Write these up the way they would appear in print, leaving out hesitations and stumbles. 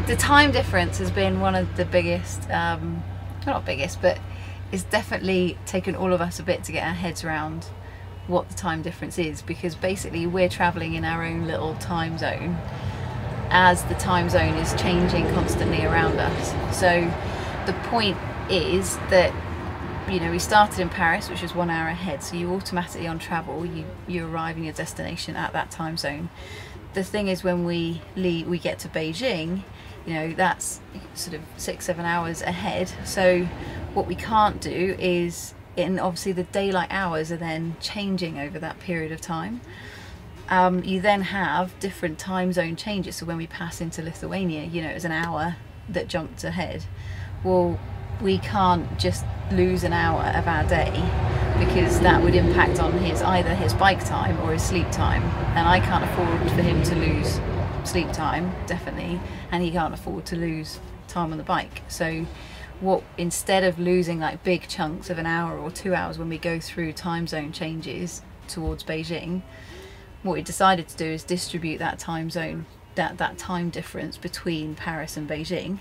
The time difference has been one of the biggest, well, not biggest, but it's definitely taken all of us a bit to get our heads around what the time difference is, because basically we're traveling in our own little time zone as the time zone is changing constantly around us. So the point is that, you know, we started in Paris, which is 1 hour ahead, so you automatically on travel you arrive in your destination at that time zone. The thing is, when we get to Beijing, you know, that's sort of 6-7 hours ahead. So what we can't do is, and obviously the daylight hours are then changing over that period of time. You then have different time zone changes. So when we pass into Lithuania, you know, it was an hour that jumped ahead. Well, we can't just lose an hour of our day, because that would impact on either his bike time or his sleep time, and I can't afford for him to lose sleep time, definitely, and he can't afford to lose time on the bike. So instead of losing like big chunks of an hour or 2 hours when we go through time zone changes towards Beijing, what we decided to do is distribute that time zone, that time difference between Paris and Beijing,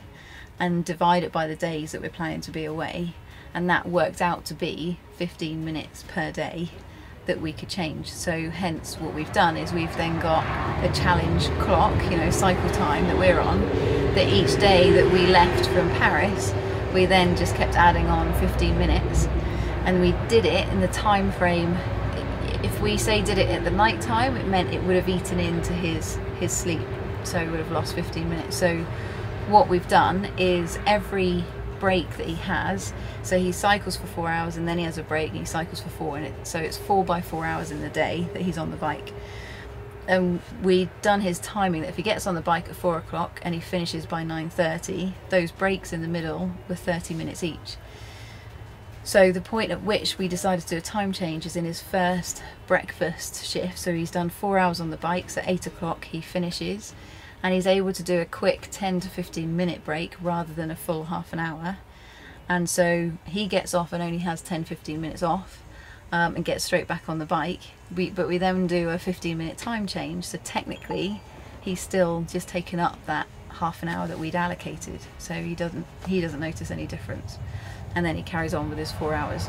and divide it by the days that we're planning to be away, and that worked out to be 15 minutes per day that we could change. So hence what we've done is we've then got a challenge clock, you know, cycle time that we're on, that each day that we left from Paris we then just kept adding on 15 minutes, and we did it in the time frame. If we say did it at the night time, it meant it would have eaten into his sleep, so he would have lost 15 minutes. So what we've done is every break that he has, so he cycles for 4 hours and then he has a break and he cycles for 4, and so it's 4 by 4 hours in the day that he's on the bike. And we've done his timing that if he gets on the bike at 4 o'clock and he finishes by 9:30, those breaks in the middle were 30 minutes each. So the point at which we decided to do a time change is in his first breakfast shift. So he's done 4 hours on the bike, so 8 o'clock he finishes, and he's able to do a quick 10 to 15 minute break rather than a full half an hour. And so he gets off and only has 10-15 minutes off, and gets straight back on the bike. But we then do a 15-minute time change, so technically he's still just taken up that half an hour that we'd allocated, so he doesn't notice any difference, and then he carries on with his 4 hours.